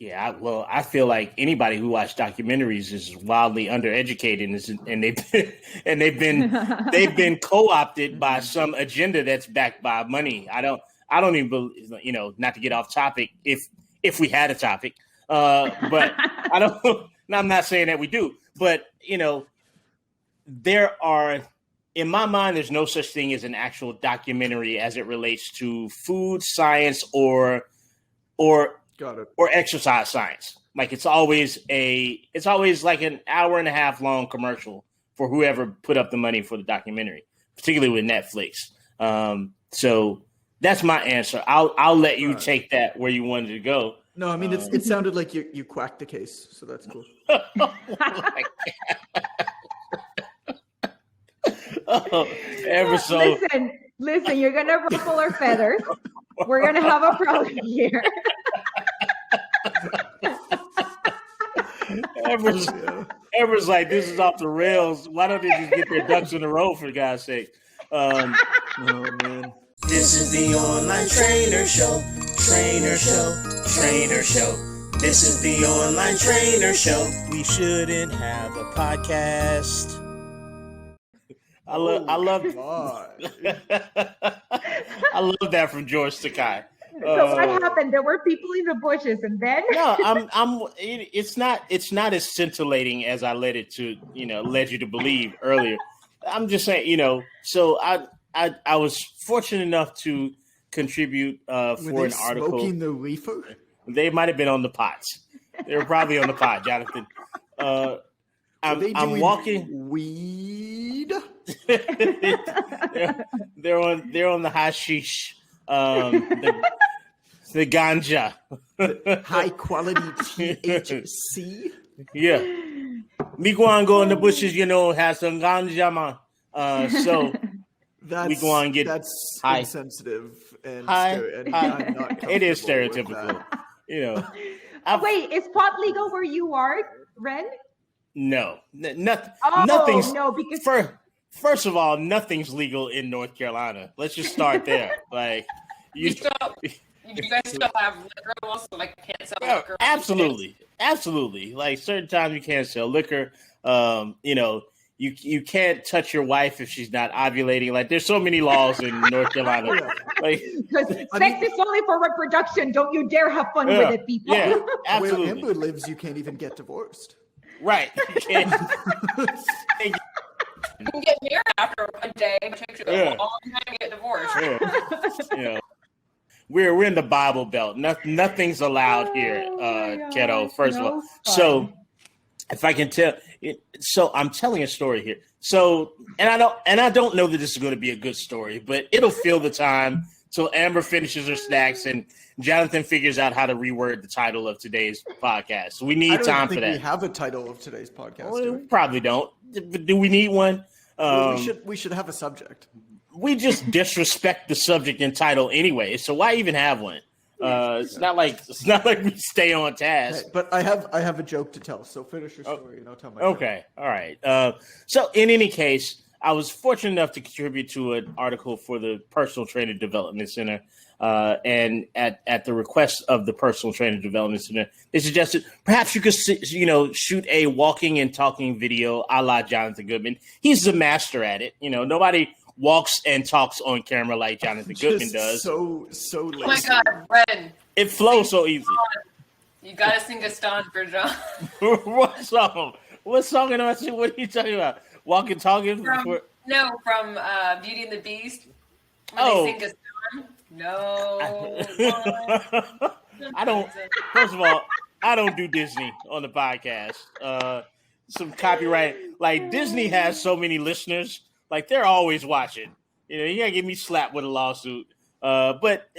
Yeah, well, I feel like anybody who watched documentaries is wildly undereducated, and they've been co-opted by some agenda that's backed by money. I don't even believe, not to get off topic if we had a topic, but I don't. I'm not saying that we do, but there are, in my mind, there's no such thing as an actual documentary as it relates to food science or Got it. or exercise science. Like it's always like an hour and a half long commercial for whoever put up the money for the documentary, particularly with Netflix. So that's my answer. I'll let you take that where you wanted to go. No, I mean it sounded like you quacked the case, so that's cool. Listen, you're gonna ruffle our feathers. We're gonna have a problem here. Ever's like, this is off the rails. Why don't they just get their ducks in a row, for God's sake? Oh man. This is the online trainer show. This is the online trainer show. We shouldn't have a podcast. I love that from George Takei. So what happened? There were people in the bushes, and then it's not as scintillating as I led you to believe earlier. I'm just saying, so I was fortunate enough to contribute for an article. Smoking the reefer? They might have been on the pots. They were probably on the pot, Jonathan. I'm walking weed. they're on the hashish, the ganja, high quality THC. Yeah, me go and go in the bushes, have some ganja, man. So we go and get that's high. Insensitive and High. I'm not It is comfortable with stereotypical, that. Wait, is pot legal where you are, Ren? No, nothing. Oh, nothing's no, because first of all, nothing's legal in North Carolina. Let's just start there. Like you guys still have liquor laws, so like can't sell liquor. Absolutely. Like certain times you can't sell liquor. You can't touch your wife if she's not ovulating. Like there's so many laws in North Carolina. Like because sex is only for reproduction. Don't you dare have fun with it, people. Yeah, absolutely. Where Amber lives, you can't even get divorced. Right. You can't. You can get married after a day, but it takes you a long time to get divorced. Yeah. We're in the Bible Belt. Nothing's allowed here, kiddo. First of all, so if I can tell, so I'm telling a story here. So, and I don't know that this is going to be a good story, but it'll fill the time till Amber finishes her snacks and Jonathan figures out how to reword the title of today's podcast. So we need time for that. We have a title of today's podcast. Well, we probably don't. Do we need one? We should have a subject. We just disrespect the subject and title anyway. So why even have one? It's not like we stay on task. Hey, but I have a joke to tell. So finish your story and I'll tell my joke. Okay, all right. So in any case, I was fortunate enough to contribute to an article for the Personal Trainer Development Center. And at the request of the Personal Trainer Development Center, they suggested perhaps you could, shoot a walking and talking video a la Jonathan Goodman. He's the master at it. Nobody walks and talks on camera like Jonathan Goodman does. So lazy. Oh my God, Ren. It flows so easy. You gotta sing a song for John. What song? What song am I singing? What are you talking about? Walking, talking? From Beauty and the Beast. When they sing a song. No. I don't. First of all, I don't do Disney on the podcast. Some copyright. Like Disney has so many listeners. Like they're always watching. You gotta get me slapped with a lawsuit. But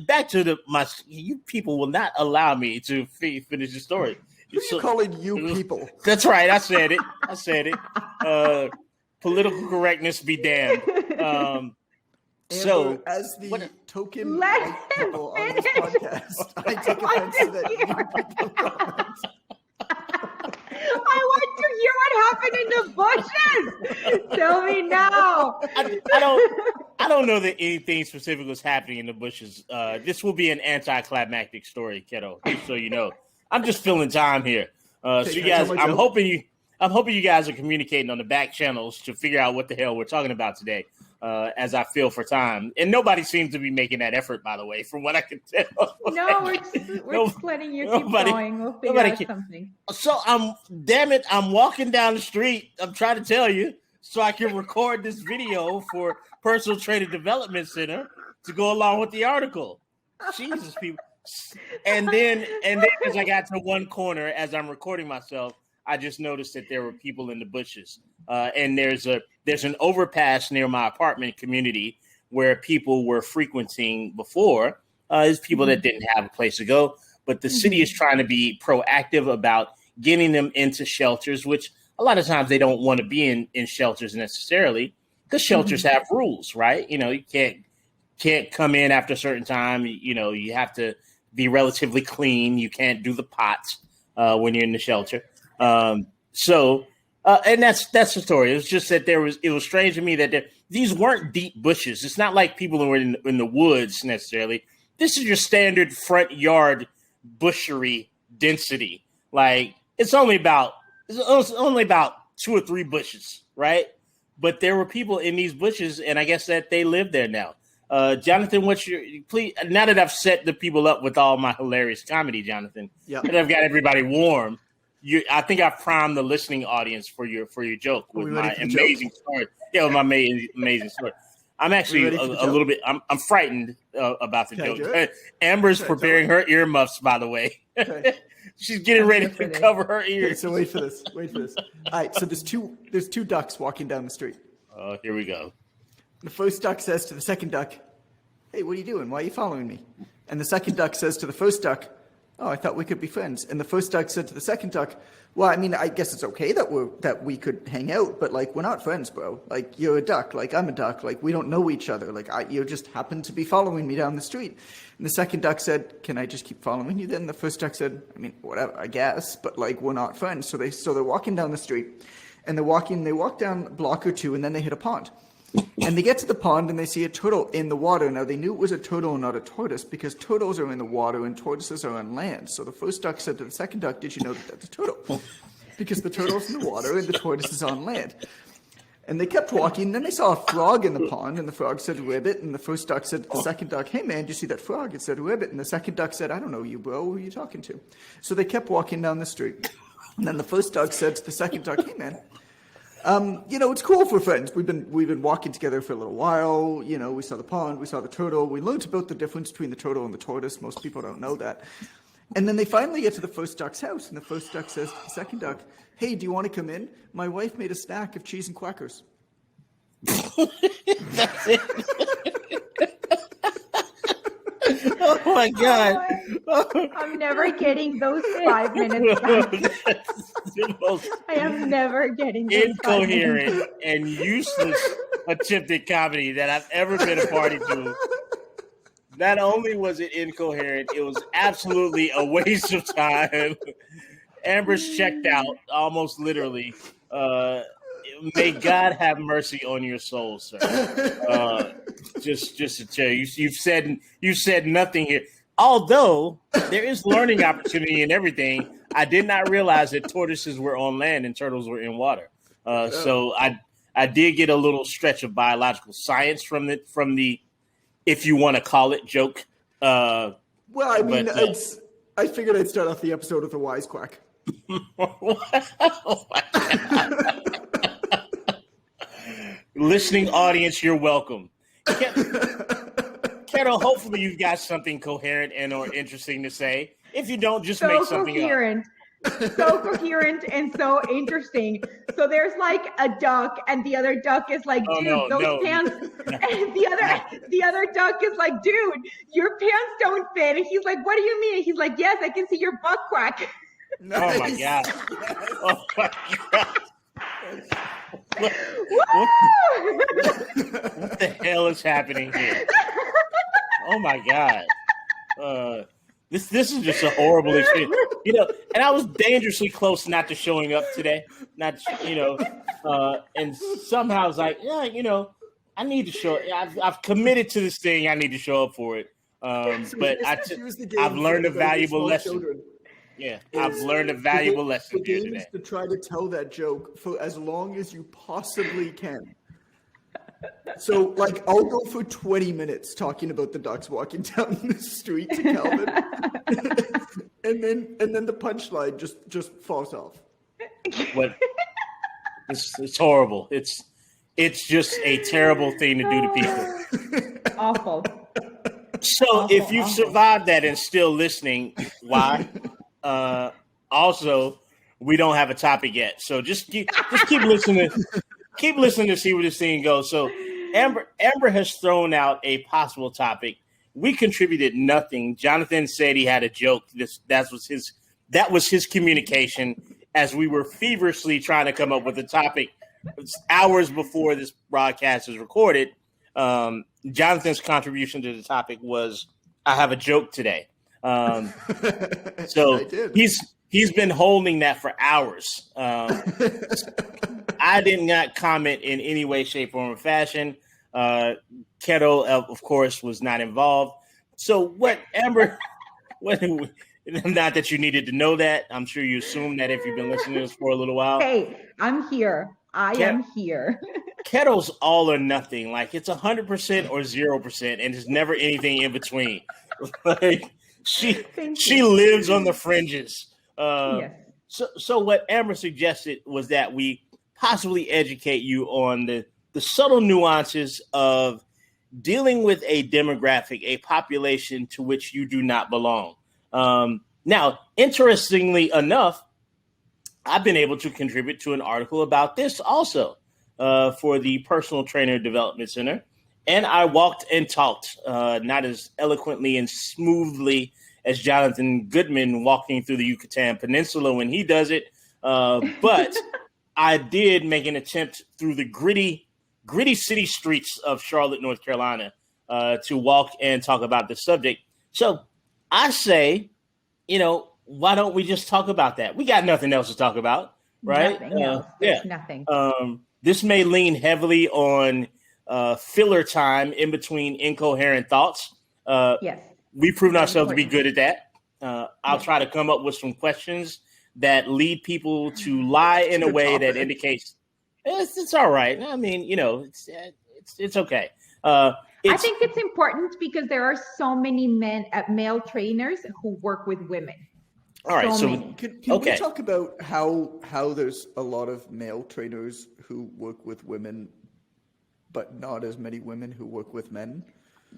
back to you people will not allow me to finish the story. Who are you calling you people? That's right. I said it. Political correctness be damned. So, as the token white people on this podcast, I take offense that you people comment. I want to hear what happened in the bushes. Tell me now. I don't know that anything specific was happening in the bushes. This will be an anticlimactic story, kiddo, just so you know. I'm just filling time here. So you guys, I'm hoping you guys are communicating on the back channels to figure out what the hell we're talking about today. As I feel for time, and nobody seems to be making that effort, by the way, from what I can tell. No, we're just letting you keep going. We'll figure out something. So I'm walking down the street. I'm trying to tell you, so I can record this video for Personal Trainer Development Center to go along with the article. Jesus, people. And then as I got to one corner, as I'm recording myself, I just noticed that there were people in the bushes. And there's an overpass near my apartment community where people were frequenting before. There's people that didn't have a place to go, but the city is trying to be proactive about getting them into shelters, which a lot of times they don't want to be in shelters necessarily because shelters have rules, right? You know, you can't come in after a certain time. You know, you have to be relatively clean. You can't do the pots when you're in the shelter. And that's the story. It was just that it was strange to me that these weren't deep bushes. It's not like people who were in the woods necessarily. This is your standard front yard bushery density. Like it's only about 2 or 3 bushes, right? But there were people in these bushes, and I guess that they live there now. Jonathan, please? Now that I've set the people up with all my hilarious comedy, Jonathan, and I've got everybody warm. I think I've primed the listening audience for your joke with my amazing story. Yeah, with my amazing story. I'm actually a little bit. I'm frightened about the joke. Amber's preparing her earmuffs, by the way. Okay. She's getting ready to cover her ears. Okay, so wait for this. All right. So there's two ducks walking down the street. Oh, here we go. The first duck says to the second duck, "Hey, what are you doing? Why are you following me?" And the second duck says to the first duck, "Oh, I thought we could be friends." And the first duck said to the second duck, "Well, I mean, I guess it's okay that we could hang out, but like we're not friends, bro. Like you're a duck, like I'm a duck, like we don't know each other. Like you just happen to be following me down the street." And the second duck said, "Can I just keep following you then?" The first duck said, "I mean, whatever, I guess, but like we're not friends." So they're walking down the street, and they walk down a block or two, and then they hit a pond. And they get to the pond and they see a turtle in the water. Now, they knew it was a turtle and not a tortoise because turtles are in the water and tortoises are on land. So the first duck said to the second duck, "Did you know that that's a turtle?" Because the turtle's in the water and the tortoise is on land. And they kept walking. And then they saw a frog in the pond, and the frog said, "Ribbit." And the first duck said to the second duck, "Hey, man, did you see that frog?" It said, "Ribbit." And the second duck said, "I don't know you, bro. Who are you talking to?" So they kept walking down the street. And then the first duck said to the second duck, "Hey, man, it's cool if we're friends. We've been walking together for a little while. You know, we saw the pond, we saw the turtle. We learned about the difference between the turtle and the tortoise. Most people don't know that." And then they finally get to the first duck's house, and the first duck says to the second duck, "Hey, do you want to come in? My wife made a snack of cheese and crackers." That's it. Oh my God. I'm never getting those 5 minutes back. I am never getting those incoherent and useless attempted comedy that I've ever been a party to. Not only was it incoherent, it was absolutely a waste of time. Amber's checked out, almost literally. May God have mercy on your soul, sir. Just to tell you, you've said nothing here. Although there is learning opportunity in everything, I did not realize that tortoises were on land and turtles were in water. So I did get a little stretch of biological science from the if you want to call it joke. Well, I mean, I figured I'd start off the episode with a wisecrack. Oh my God. Listening audience, you're welcome. Carol, hopefully you've got something coherent and or interesting to say. If you don't, just make something coherent. So coherent and so interesting. So there's like a duck, and the other duck is like, "Dude, those pants." And the other duck is like, "Dude, your pants don't fit." And he's like, "What do you mean?" He's like, "Yes, I can see your butt crack." Nice. Oh my God! Oh my God! What the hell is happening here? Oh my God! This is just a horrible experience, And I was dangerously close not to showing up today. And somehow I was like, I need to show. I've committed to this thing. I need to show up for it. But I've learned a valuable lesson. Children. Yeah, I've learned a valuable lesson the here game today. is to try to tell that joke for as long as you possibly can. So, like, I'll go for 20 minutes talking about the ducks walking down the street to Calvin, and then the punchline just falls off. What? It's horrible. It's just a terrible thing to do to people. Awful. So if you've survived that and still listening, why? Also, we don't have a topic yet. So just keep listening. Keep listening to see where this thing goes. So Amber has thrown out a possible topic. We contributed nothing. Jonathan said he had a joke. That was his communication as we were feverishly trying to come up with a topic hours before this broadcast is recorded. Jonathan's contribution to the topic was, I have a joke today. So he's been holding that for hours. I did not comment in any way, shape, form, or fashion. Keto, of course, was not involved. So what, Amber, not that you needed to know that. I'm sure you assume that if you've been listening to this for a little while. Hey, I'm here. I am here. Keto's all or nothing. Like, it's 100% or 0%, and there's never anything in between. Like, she lives on the fringes. Yes. So what Amber suggested was that we possibly educate you on the subtle nuances of dealing with a demographic, a population to which you do not belong. Now, interestingly enough, I've been able to contribute to an article about this also for the Personal Trainer Development Center. And I walked and talked, not as eloquently and smoothly as Jonathan Goodman walking through the Yucatan Peninsula when he does it. But I did make an attempt through the gritty city streets of Charlotte, North Carolina, to walk and talk about the subject. So I say, why don't we just talk about that? We got nothing else to talk about, right? Nothing else. There's nothing. This may lean heavily on filler time in between incoherent thoughts. Yes. We've proven ourselves to be good at that. I'll try to come up with some questions that lead people to lie in a way that indicates it's all right. I mean, it's okay. I think it's important because there are so many male trainers who work with women. All right. So can we talk about how there's a lot of male trainers who work with women, but not as many women who work with men?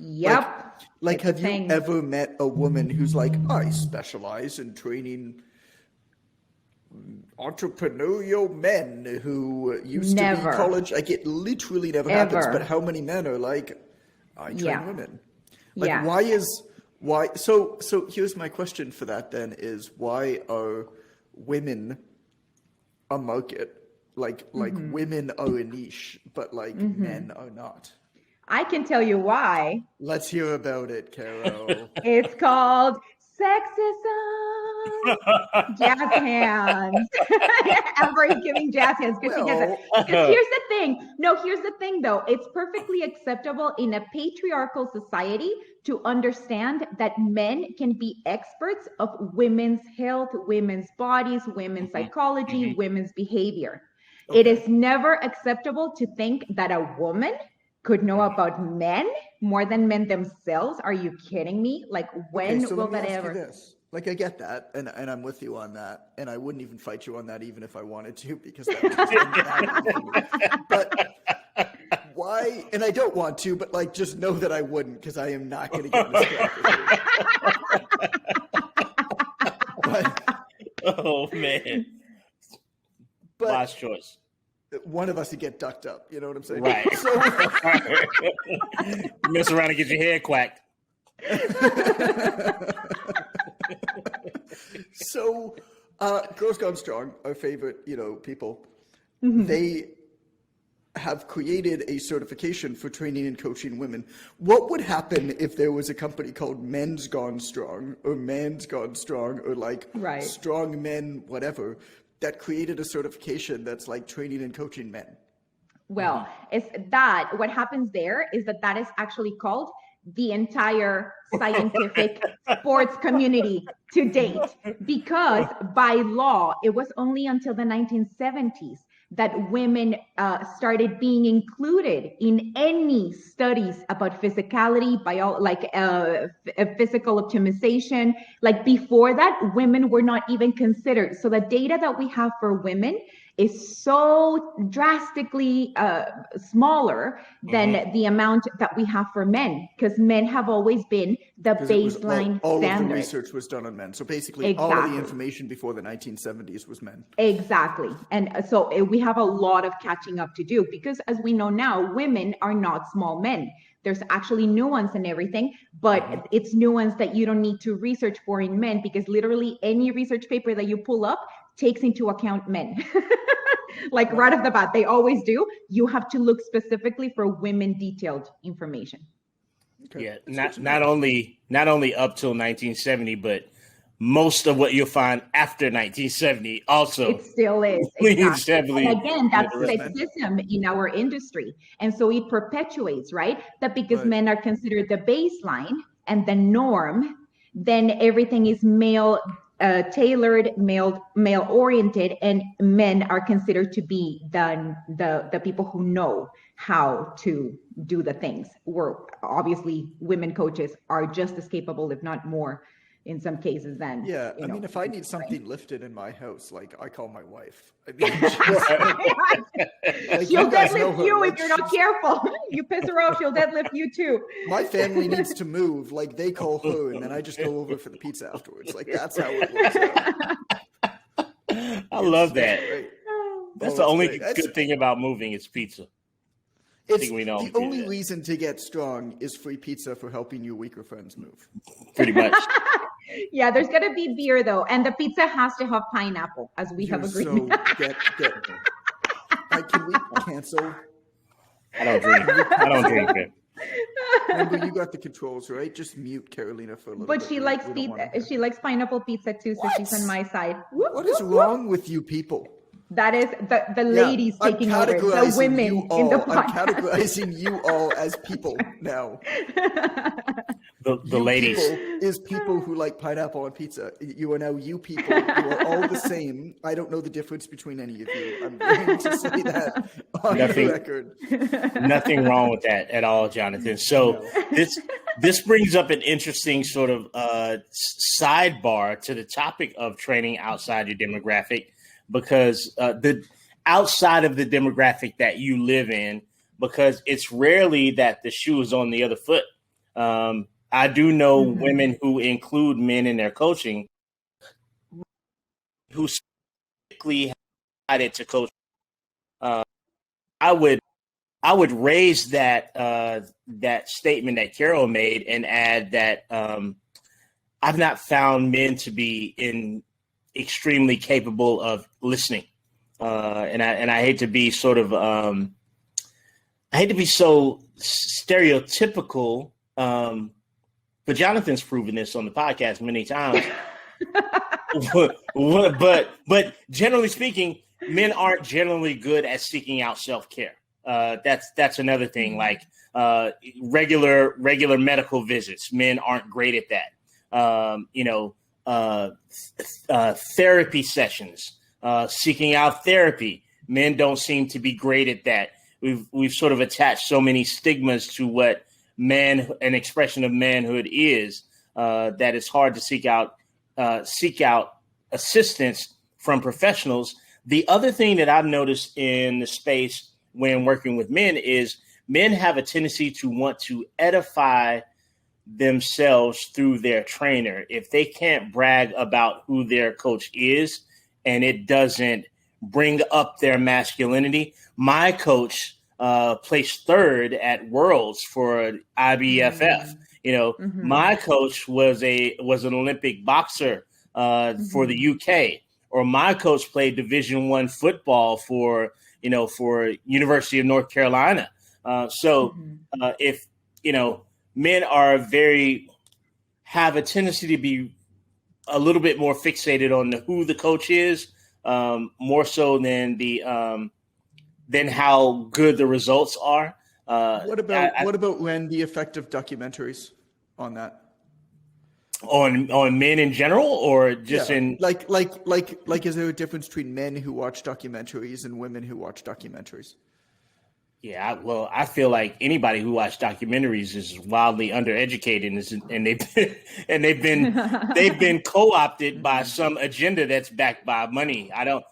Yep. Like have you ever met a woman who's like, I specialize in training entrepreneurial men who used to be college? Like, it literally never happens. But how many men are like, I train women? Like, why? So here's my question for that then is, why are women a market? Like women are a niche, but like men are not. I can tell you why. Let's hear about it, Carol. It's called sexism. Jazz hands. Everybody's giving jazz hands because she gets it. Because here's the thing. No, here's the thing though. It's perfectly acceptable in a patriarchal society to understand that men can be experts of women's health, women's bodies, women's psychology, women's behavior. Okay. It is never acceptable to think that a woman could know about men more than men themselves. Are you kidding me? Like, when will that ever? Like, I get that, and I'm with you on that, and I wouldn't even fight you on that even if I wanted to, because that would just but why? And I don't want to, but like, just know that I wouldn't, because I am not going to get in this Oh man! Last choice. One of us to get ducked up. You know what I'm saying? Right. So, mess around and get your head quacked. So, Girls Gone Strong, our favorite, people, they have created a certification for training and coaching women. What would happen if there was a company called Men's Gone Strong or Man's Gone Strong or like Strong Men, whatever, that created a certification that's like training and coaching men? Well, it's that what happens there is that is actually called the entire scientific sports community to date, because by law, it was only until the 1970s that women started being included in any studies about physicality, physical optimization. Like before that, women were not even considered. So the data that we have for women is so drastically smaller than the amount that we have for men, because men have always been the baseline all standard. Of the research was done on men. So basically all of the information before the 1970s was men. Exactly. And so we have a lot of catching up to do, because as we know now, women are not small men. There's actually nuance in everything, but it's nuance that you don't need to research for in men, because literally any research paper that you pull up takes into account men. Like right off the bat, they always do. You have to look specifically for women detailed information. Okay. Yeah, not only up till 1970, but most of what you'll find after 1970 also. It still is. Exactly. And again, that's sexism in our industry. And so it perpetuates, right? That because men are considered the baseline and the norm, then everything is male tailored, male oriented, and men are considered to be the people who know how to do the things. Where obviously women coaches are just as capable, if not more, in some cases than. Yeah, I mean, if I need something lifted in my house, like I call my wife. I mean, she'll deadlift you if you're not careful. You piss her off, she'll deadlift you too. My family needs to move, like they call her, and then I just go over for the pizza afterwards. Like that's how it works out. I love that. Right. That's the only good thing about moving is pizza. The only reason to get strong is free pizza for helping your weaker friends move. Pretty much. Yeah, there's got to be beer though, and the pizza has to have pineapple, as we have agreed. So get. Can we cancel? I don't drink it. Remember, you got the controls, right? Just mute Carolina for a little bit. But she likes pizza. She likes pineapple pizza too, so she's on my side. What is wrong with you people? That is the ladies taking over, the women in the podcast. I'm categorizing you all as people now. The ladies is people who like pineapple on pizza. You are now you people. You are all the same. I don't know the difference between any of you. I'm going to say that on the record. Nothing wrong with that at all, Jonathan. So this brings up an interesting sort of sidebar to the topic of training outside your demographic. Because the outside of the demographic that you live in, because it's rarely that the shoe is on the other foot. I do know women who include men in their coaching who specifically decided to coach. I would raise that statement that Carol made and add that I've not found men to be extremely capable of listening. And I hate to be sort of, I hate to be so stereotypical, but Jonathan's proven this on the podcast many times. but generally speaking, men aren't generally good at seeking out self-care. That's another thing, like regular medical visits. Men aren't great at that. Therapy sessions, seeking out therapy. Men don't seem to be great at that. We've sort of attached so many stigmas to what an expression of manhood is, that it's hard to seek out assistance from professionals. The other thing that I've noticed in the space when working with men is men have a tendency to want to edify themselves through their trainer. If they can't brag about who their coach is and it doesn't bring up their masculinity. My coach placed third at Worlds for IBFF. My coach was an Olympic boxer for the UK, or my coach played Division I football for University of North Carolina. If men have a tendency to be a little bit more fixated on who the coach is, more so than than how good the results are. What about when the effect of documentaries on that? On men in general, or just in like is there a difference between men who watch documentaries and women who watch documentaries? Yeah, well, I feel like anybody who watches documentaries is wildly undereducated, and they've been co-opted by some agenda that's backed by money. I don't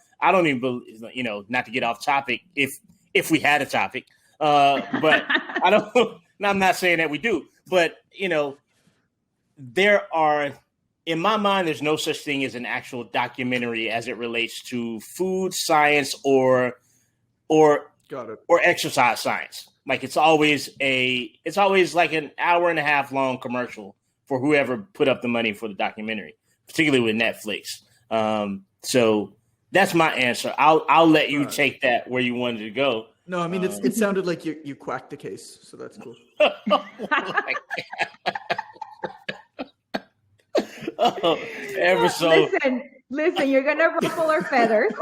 even believe, not to get off topic, if we had a topic, but I don't. I'm not saying that we do, but there are, in my mind, there's no such thing as an actual documentary as it relates to food science or exercise science. Like it's always like an hour and a half long commercial for whoever put up the money for the documentary, particularly with Netflix. So that's my answer. I'll let you take that where you wanted to go. No, I mean it sounded like you quacked the case, so that's cool. Listen, you're gonna ruffle our feathers.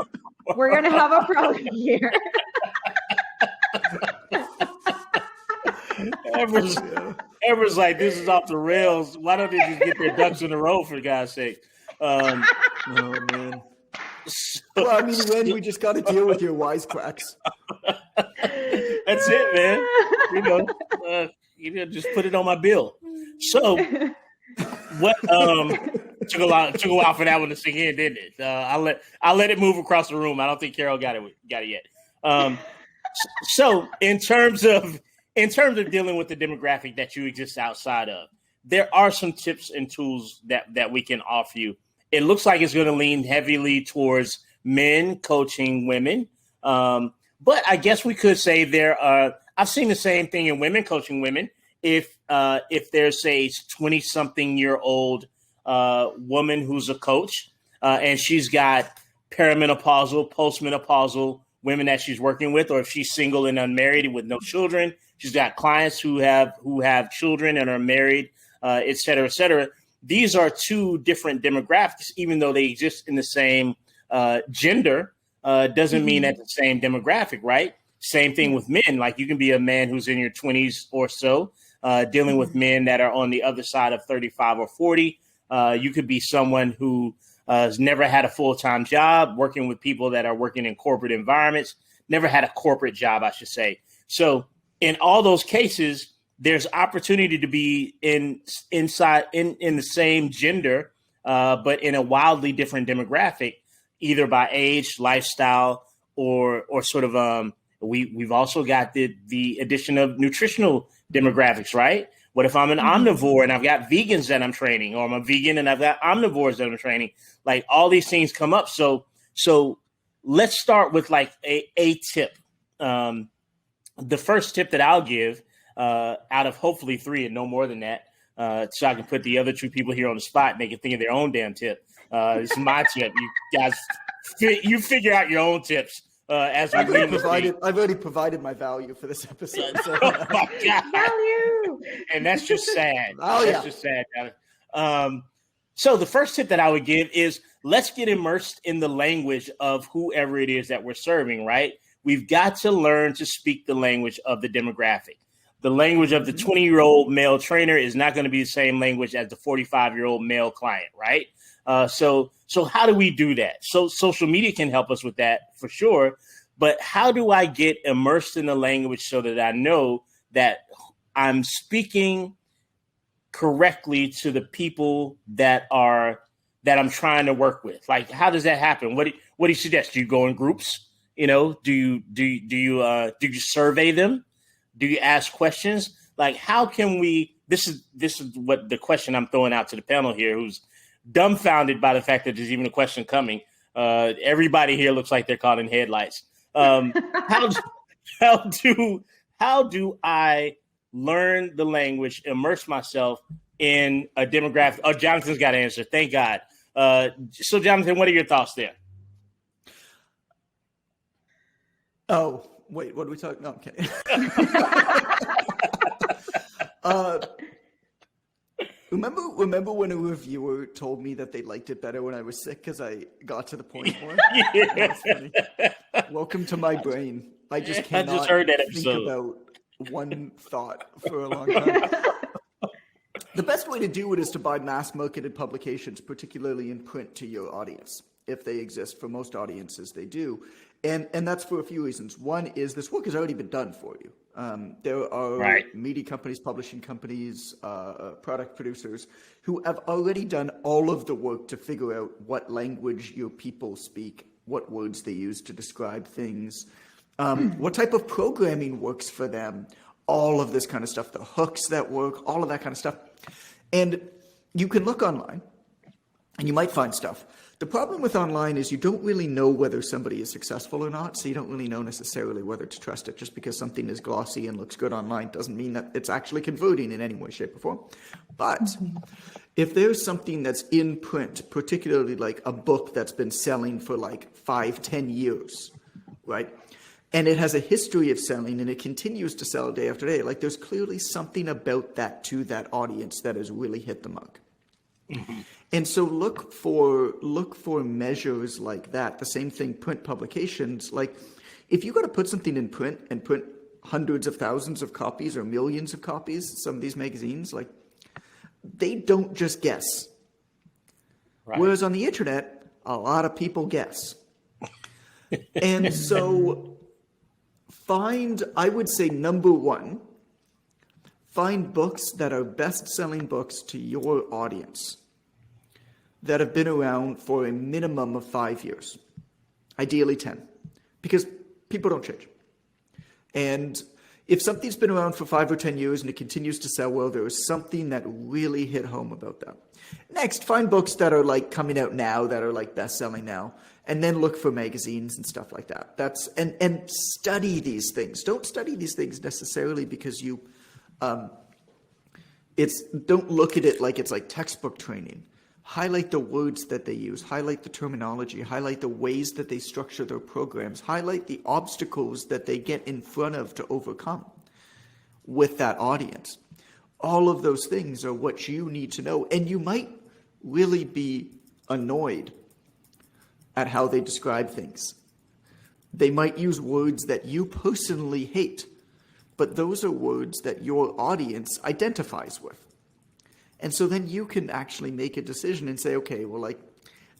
We're gonna have a problem here. Ever's like, this is off the rails. Why don't they just get their ducks in a row, for God's sake? Oh man. Well, I mean, when we just got to deal with your wisecracks. That's it, man. Just put it on my bill. So, what? Took a while for that one to sink in, didn't it? I'll let it move across the room. I don't think Carol got it yet. So, in terms of dealing with the demographic that you exist outside of, there are some tips and tools that we can offer you. It looks like it's going to lean heavily towards men coaching women. But I guess we could say I've seen the same thing in women coaching women. If there's a 20-something-year-old woman who's a coach and she's got perimenopausal, postmenopausal women that she's working with, or if she's single and unmarried with no children, she's got clients who have children and are married, et cetera, et cetera. These are two different demographics, even though they exist in the same gender, doesn't mean that's the same demographic, right? Same thing with men. Like you can be a man who's in your 20s or so, dealing with men that are on the other side of 35 or 40. You could be someone who has never had a full-time job, working with people that are working in corporate environments, never had a corporate job, I should say. So in all those cases, there's opportunity to be in the same gender, but in a wildly different demographic, either by age, lifestyle, or sort of we've also got the addition of nutritional demographics, right? What if I'm an omnivore and I've got vegans that I'm training, or I'm a vegan and I've got omnivores that I'm training? Like all these things come up. So let's start with like a tip. The first tip that I'll give, out of hopefully 3 and no more than that, so I can put the other 2 people here on the spot and they can think of their own damn tip. This is my tip. You guys, you figure out your own tips. As we I've already provided my value for this episode. So. Oh my God. Value. And that's just sad. That's just sad. So the first tip that I would give is let's get immersed in the language of whoever it is that we're serving, right? We've got to learn to speak the language of the demographic. The language of the 20-year-old male trainer is not going to be the same language as the 45-year-old male client, right? So how do we do that? So social media can help us with that for sure. But how do I get immersed in the language so that I know that I'm speaking correctly to the people that I'm trying to work with? Like, how does that happen? What do you suggest? Do you go in groups? Do you survey them? Do you ask questions? Like, how can we? This is what the question I'm throwing out to the panel here, who's dumbfounded by the fact that there's even a question coming. Everybody here looks like they're caught in headlights. How do I learn the language, immerse myself in a demographic? Oh, Jonathan's got an answer. Thank God. So, Jonathan, what are your thoughts there? Oh, wait, what are we talking? No, okay. Remember when a reviewer told me that they liked it better when I was sick because I got to the point more? Yeah. Welcome to my brain. I just cannot heard that think episode. about one thought for a long time. The best way to do it is to buy mass-marketed publications, particularly in print, to your audience, if they exist. For most audiences, they do. And that's for a few reasons. One is this work has already been done for you. There are media companies, publishing companies, product producers who have already done all of the work to figure out what language your people speak, what words they use to describe things, what type of programming works for them, all of this kind of stuff, the hooks that work, all of that kind of stuff. And you can look online and you might find stuff. The problem with online is you don't really know whether somebody is successful or not, so you don't really know necessarily whether to trust it. Just because something is glossy and looks good online doesn't mean that it's actually converting in any way, shape, or form. But if there's something that's in print, particularly like a book that's been selling for like 5-10 years, right? And it has a history of selling and it continues to sell day after day. Like there's clearly something about that to that audience that has really hit the mark. Mm-hmm. And so look for measures like that. The same thing, print publications. Like if you got to put something in print and print hundreds of thousands of copies or millions of copies, some of these magazines, like they don't just guess. Right. Whereas on the internet, a lot of people guess. And so I would say number one, find books that are best-selling books to your audience that have been around for a minimum of 5 years, ideally 10, because people don't change. And if something's been around for 5 or 10 years and it continues to sell well, there is something that really hit home about that. Next, find books that are like coming out now, that are like best-selling now, and then look for magazines and stuff like that. And study these things. Don't study these things necessarily because you don't look at it like it's like textbook training. Highlight the words that they use, highlight the terminology, highlight the ways that they structure their programs, highlight the obstacles that they get in front of to overcome with that audience. All of those things are what you need to know. And you might really be annoyed at how they describe things. They might use words that you personally hate, but those are words that your audience identifies with. And so then you can actually make a decision and say, okay, well, like,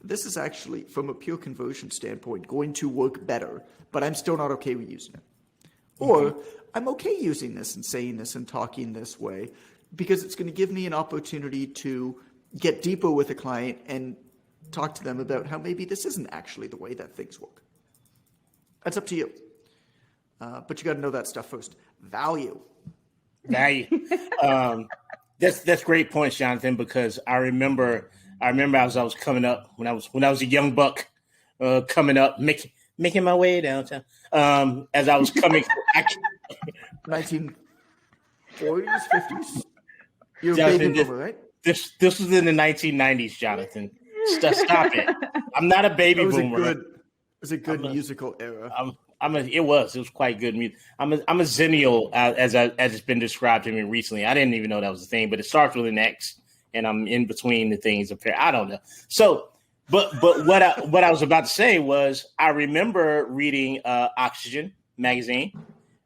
this is actually, from a pure conversion standpoint, going to work better, but I'm still not okay with using it. Or I'm okay using this and saying this and talking this way because it's going to give me an opportunity to get deeper with a client and talk to them about how maybe this isn't actually the way that things work. That's up to you. But you got to know that stuff first. Value. That's great points, Jonathan, because I remember as I was coming up when I was a young buck coming up, making my way downtown. As I was coming 1940s, 50s. You're a baby boomer, right? This was in the 1990s, Jonathan. Stop it. I'm not a baby boomer. It was a good musical era. It was quite good music. I'm a zennial as it's been described to me recently. I didn't even know that was a thing, but it starts with an X, and I'm in between the things. I don't know. So, but what I was about to say was I remember reading Oxygen magazine.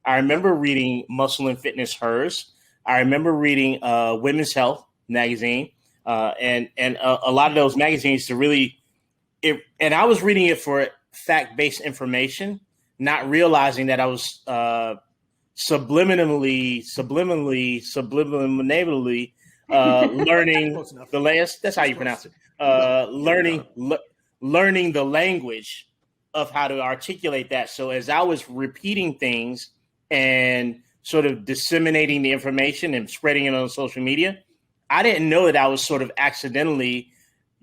I remember reading Muscle and Fitness Hers. I remember reading Women's Health magazine, and a lot of those magazines to really. And I was reading it for fact-based information, not realizing that I was subliminally learning the last. That's how you pronounce it. Learning the language of how to articulate that. So as I was repeating things and sort of disseminating the information and spreading it on social media, I didn't know that I was sort of accidentally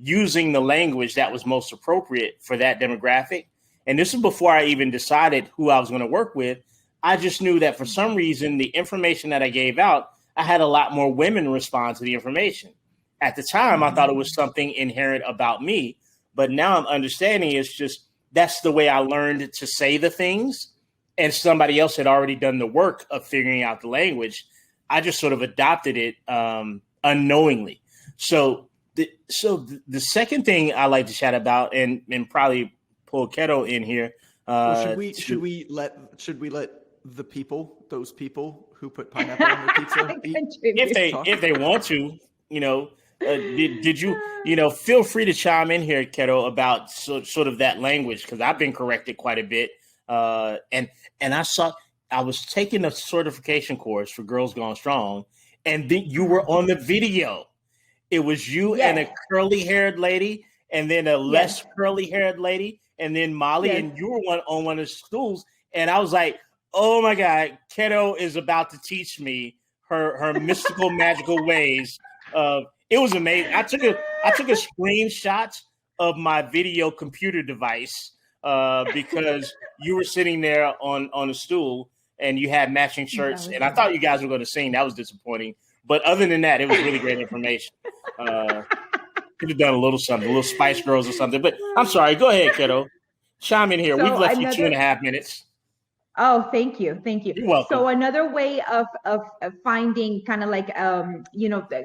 using the language that was most appropriate for that demographic. And this is before I even decided who I was going to work with. I just knew that for some reason, the information that I gave out, I had a lot more women respond to the information. At the time, I thought it was something inherent about me. But now I'm understanding it's just that's the way I learned to say the things. And somebody else had already done the work of figuring out the language. I just sort of adopted it unknowingly. So the second thing I like to chat about, and probably pull Keto in here. Should we let those people who put pineapple on their pizza if they want to, did you, feel free to chime in here, Keto, about sort of that language, because I've been corrected quite a bit. And I was taking a certification course for Girls Gone Strong, and then you were on the video. It was you and a curly-haired lady, and then a less curly-haired lady, and then Molly, and you were on one of the stools. And I was like, oh my God, Keto is about to teach me her mystical, magical ways. It was amazing. I took a screenshot of my video computer device because you were sitting there on a stool and you had matching shirts. And I thought you guys were going to sing. That was disappointing. But other than that, it was really great information. Could have done a little something, a little Spice Girls or something. But I'm sorry. Go ahead, Keto. Chime in here. So we've left you 2.5 minutes. Oh, thank you. You're welcome. So another way of finding kind of like,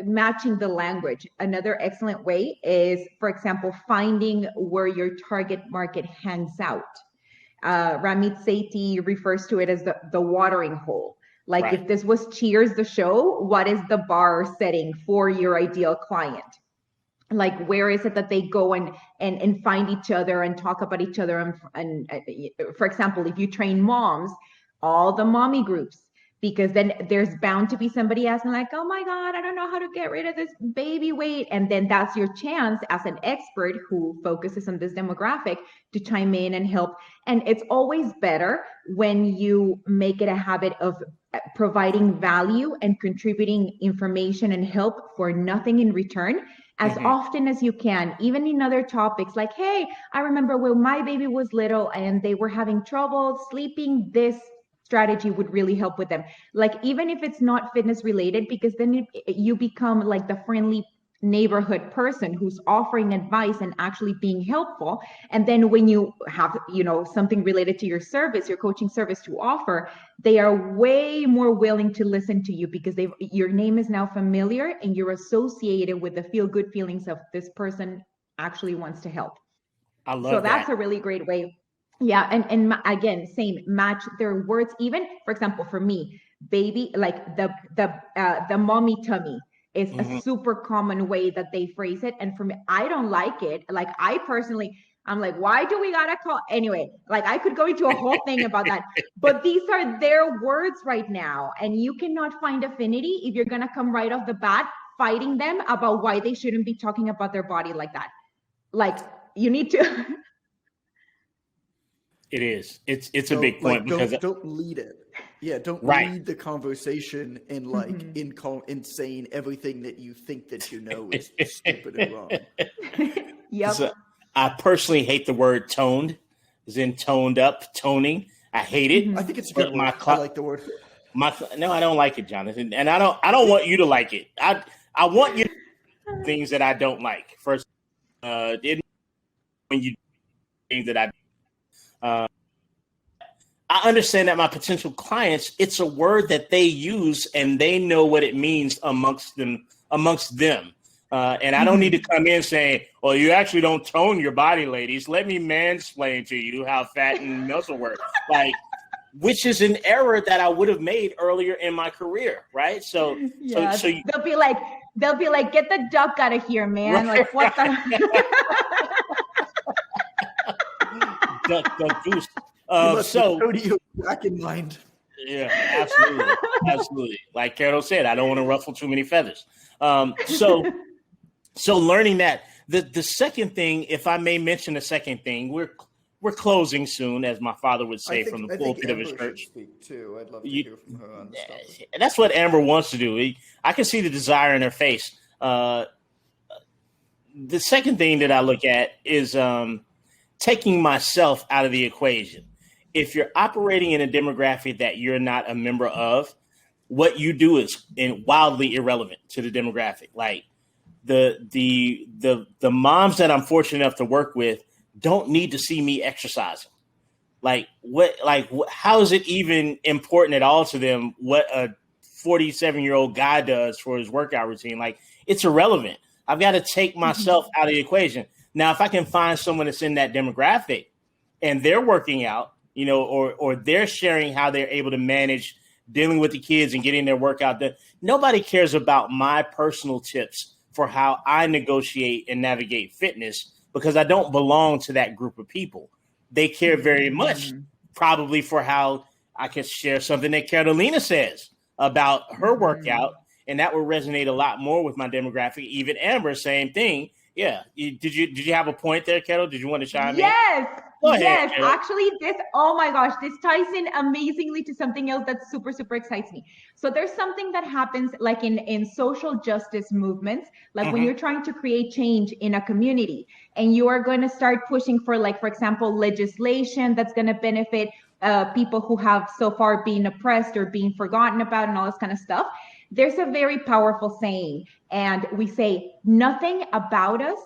matching the language. Another excellent way is, for example, finding where your target market hangs out. Ramit Sethi refers to it as the watering hole. Like if this was Cheers, the show, what is the bar setting for your ideal client? Like, where is it that they go and find each other and talk about each other? And for example, if you train moms, all the mommy groups, because then there's bound to be somebody asking like, oh my God, I don't know how to get rid of this baby weight. And then that's your chance as an expert who focuses on this demographic to chime in and help. And it's always better when you make it a habit of providing value and contributing information and help for nothing in return as often as you can, even in other topics like, hey, I remember when my baby was little and they were having trouble sleeping, this strategy would really help with them. Like, even if it's not fitness related, because then you become like the friendly neighborhood person who's offering advice and actually being helpful. And then when you have, something related to your service, your coaching service to offer, they are way more willing to listen to you because your name is now familiar and you're associated with the feel good feelings of this person actually wants to help. I love that. So that's a really great way. Yeah. And again, same, match their words. Even, for example, for me, baby, like the mommy tummy is a super common way that they phrase it. And for me, I don't like it. Like, I personally, I'm like, why do we gotta call? Anyway, like, I could go into a whole thing about that, but these are their words right now. And you cannot find affinity if you're gonna come right off the bat fighting them about why they shouldn't be talking about their body like that. Like, you need to. It is. It's a big point because don't lead it. Yeah, don't lead the conversation in in saying everything that you think that you know is stupid and wrong. Yep. So, I personally hate the word toned, as in toned up, toning. I hate it. I think it's a good word. I like the word. No, I don't like it, Jonathan, and I don't want you to like it. I want you to do things that I don't like. First, when you do things that I understand that my potential clients, it's a word that they use and they know what it means amongst them. And I don't need to come in saying, well, you actually don't tone your body, ladies. Let me mansplain to you how fat and muscle work. Like, which is an error that I would have made earlier in my career. Right. So they'll be like, get the duck out of here, man. Right. Like, what the duck goose. You back in mind. Yeah, absolutely. Like Carol said, I don't want to ruffle too many feathers. So learning that the second thing, if I may mention the second thing, we're closing soon, as my father would say from the pulpit of his church. Speak too. I'd love to hear from her on stuff. That's what Amber wants to do. I can see the desire in her face. The second thing that I look at is taking myself out of the equation. If you're operating in a demographic that you're not a member of, what you do is wildly irrelevant to the demographic. Like the moms that I'm fortunate enough to work with don't need to see me exercising. How is it even important at all to them what a 47-year-old guy does for his workout routine? Like, it's irrelevant. I've got to take myself out of the equation. Now, if I can find someone that's in that demographic and they're working out, or they're sharing how they're able to manage dealing with the kids and getting their workout done. Nobody cares about my personal tips for how I negotiate and navigate fitness because I don't belong to that group of people. They care very much probably for how I can share something that Carolina says about her workout, and that will resonate a lot more with my demographic. Even Amber, same thing. Yeah. Did you have a point there, Carol? Did you want to chime in? Go ahead, Yes. Carol. Actually, oh my gosh, this ties in amazingly to something else that super, super excites me. So there's something that happens like in social justice movements, like when you're trying to create change in a community and you are going to start pushing for, like, for example, legislation that's going to benefit people who have so far been oppressed or being forgotten about and all this kind of stuff. There's a very powerful saying, and we say nothing about us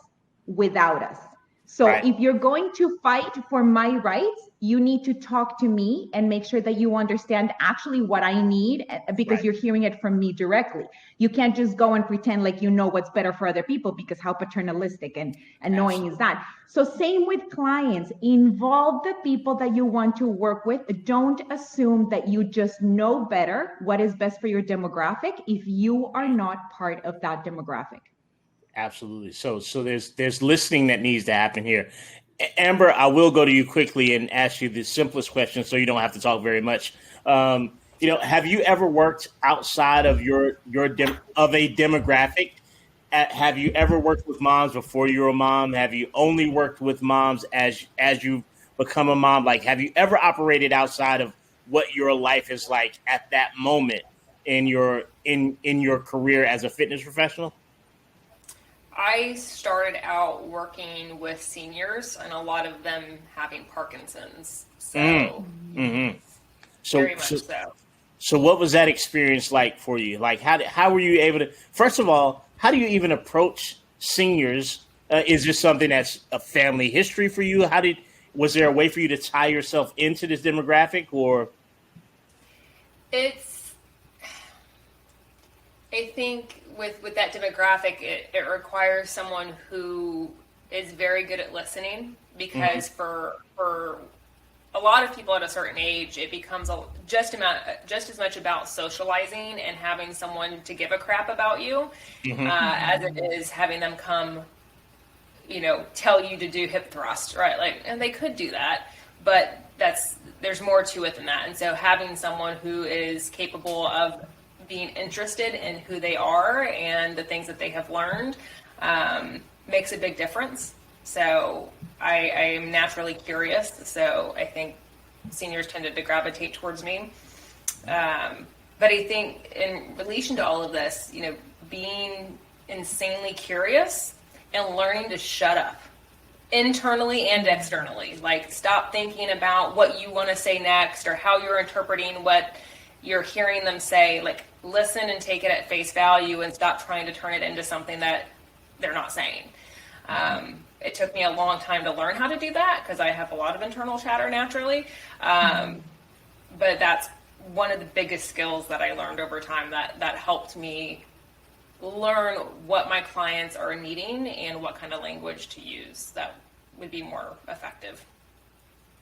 without us. So if you're going to fight for my rights, you need to talk to me and make sure that you understand actually what I need, because you're hearing it from me directly. You can't just go and pretend like you know what's better for other people, because how paternalistic and annoying is that? So same with clients. Involve the people that you want to work with. Don't assume that you just know better what is best for your demographic if you are not part of that demographic. Absolutely. So there's listening that needs to happen here. Amber, I will go to you quickly and ask you the simplest question, so you don't have to talk very much. Have you ever worked outside of your a demographic? Have you ever worked with moms before you were a mom? Have you only worked with moms as you become a mom? Like, have you ever operated outside of what your life is like at that moment in your career as a fitness professional? I started out working with seniors, and a lot of them having Parkinson's. So, very much so. So what was that experience like for you? Like, how were you able to, first of all, how do you even approach seniors? Is this something that's a family history for you? Was there a way for you to tie yourself into this demographic, or? I think with that demographic, it requires someone who is very good at listening, because for a lot of people at a certain age, it becomes just as much about socializing and having someone to give a crap about you as it is having them come, tell you to do hip thrust, right? Like, and they could do that, but there's more to it than that. And so having someone who is capable of being interested in who they are and the things that they have learned makes a big difference. So I am naturally curious. So I think seniors tended to gravitate towards me. But I think in relation to all of this, being insanely curious and learning to shut up internally and externally. Like, stop thinking about what you want to say next or how you're interpreting what you're hearing them say. Like, listen and take it at face value and stop trying to turn it into something that they're not saying. It took me a long time to learn how to do that because I have a lot of internal chatter naturally. But that's one of the biggest skills that I learned over time that helped me learn what my clients are needing and what kind of language to use that would be more effective.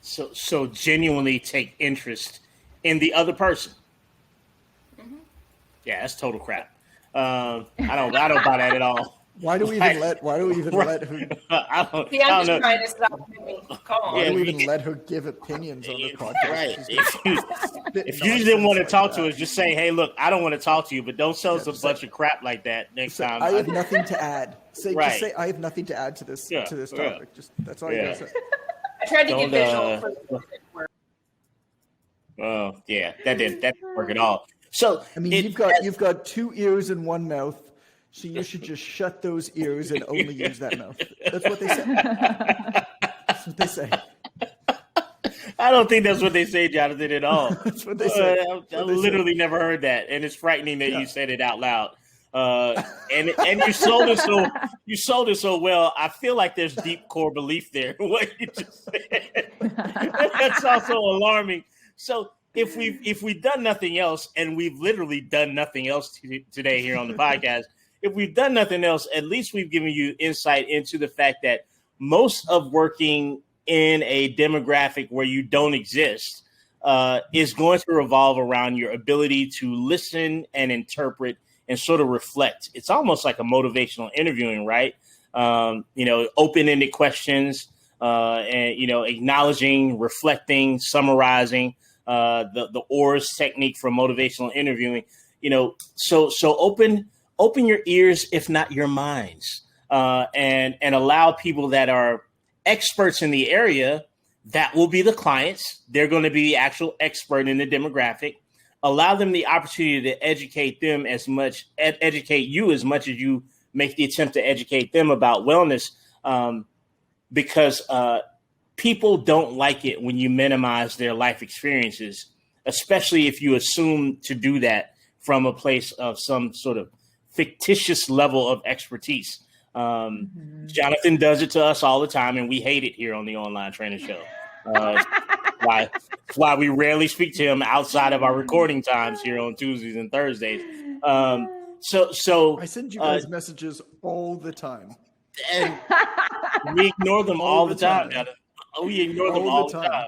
So genuinely take interest in the other person. Yeah, that's total crap. I don't buy that at all. Why do we even let her? I don't know. Trying to stop me. Come on. Why do we even let her give opinions on the podcast? Right. If you didn't want to talk to us, just say, "Hey, look, I don't want to talk to you, but don't sell us a bunch of crap like that next time." I have nothing to add. Just say I have nothing to add to this topic. Yeah. Just that's all you gotta say. I tried to get visual. Oh yeah, that didn't work at all. So I mean, you've got 2 ears and 1 mouth, so you should just shut those ears and only use that mouth. That's what they say. That's what they say. I don't think that's what they say, Jonathan, at all. That's what they say. I literally never heard that, and it's frightening that you said it out loud. And you sold it so well. I feel like there's deep core belief there. What you just said. That's also alarming. So if we've done nothing else, and we've literally done nothing else today here on the podcast, if we've done nothing else, at least we've given you insight into the fact that most of working in a demographic where you don't exist is going to revolve around your ability to listen and interpret and sort of reflect. It's almost like a motivational interviewing, right? Open-ended questions, and acknowledging, reflecting, summarizing, the ORS technique for motivational interviewing. So open your ears, if not your minds, and allow people that are experts in the area. That will be the clients. They're going to be the actual expert in the demographic. Allow them the opportunity to educate you as much as you make the attempt to educate them about wellness, because people don't like it when you minimize their life experiences, especially if you assume to do that from a place of some sort of fictitious level of expertise. Jonathan does it to us all the time, and we hate it here on the Online Trainer Show. Why we rarely speak to him outside of our recording times here on Tuesdays and Thursdays. So I send you guys messages all the time, and we ignore them all the time. Jonathan. We ignore them all the time.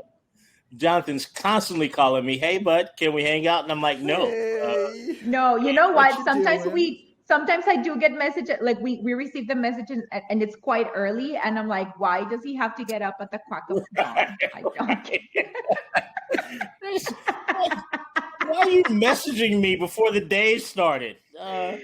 Jonathan's constantly calling me, "Hey, bud, can we hang out?" And I'm like, "No." Hey. No, you know what? Doing? Sometimes I do get messages, like we receive the messages and it's quite early. And I'm like, why does he have to get up at the crack of dawn? I don't get it. Why are you messaging me before the day started? I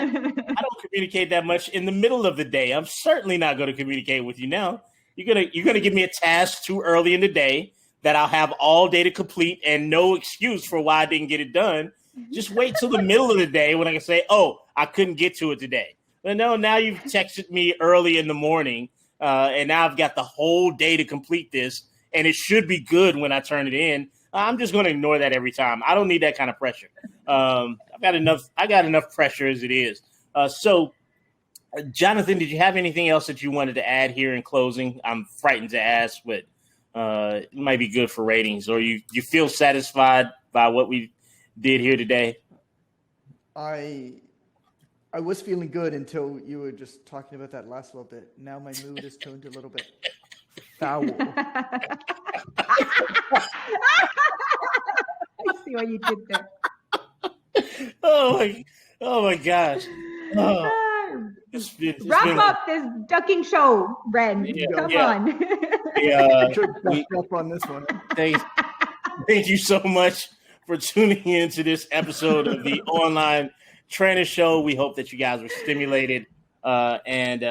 don't communicate that much in the middle of the day. I'm certainly not going to communicate with you now. You're gonna give me a task too early in the day that I'll have all day to complete and no excuse for why I didn't get it done. Just wait till the middle of the day when I can say, "Oh, I couldn't get to it today." But no, now you've texted me early in the morning, and now I've got the whole day to complete this, and it should be good when I turn it in. I'm just going to ignore that every time. I don't need that kind of pressure. I got enough pressure as it is. So, Jonathan, did you have anything else that you wanted to add here in closing? I'm frightened to ask, but it might be good for ratings. Or you feel satisfied by what we did here today? I was feeling good until you were just talking about that last little bit. Now my mood is toned a little bit foul. I see what you did there. Oh my gosh. Wrap up this ducking show, Ren. Come on. Up on this one. Thank you so much for tuning in to this episode of the Online Trainer Show. We hope that you guys were stimulated and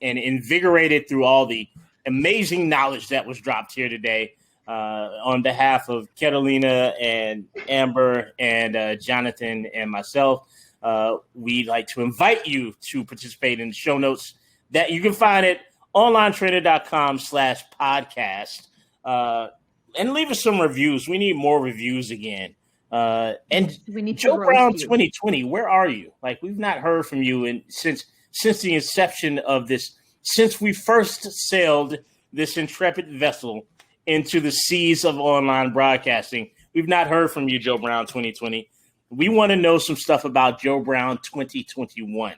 invigorated through all the amazing knowledge that was dropped here today. On behalf of Catalina and Amber and Jonathan and myself, we'd like to invite you to participate in the show notes that you can find at onlinetrainer.com/podcast. And leave us some reviews. We need more reviews again. And we need Joe Brown 2020, where are you? Like, we've not heard from you since the inception of this, since we first sailed this intrepid vessel into the seas of online broadcasting. We've not heard from you, Joe Brown 2020. We want to know some stuff about Joe Brown 2021.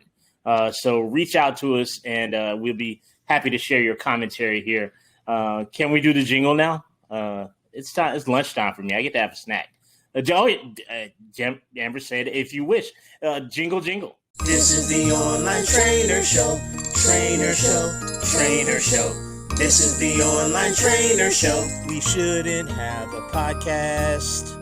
So reach out to us, and we'll be happy to share your commentary here. Can we do the jingle now? It's time. It's lunchtime for me. I get to have a snack. Amber said, "If you wish." Jingle, jingle. This is the Online Trainer Show. Trainer Show. Trainer Show. This is the Online Trainer Show. We shouldn't have a podcast.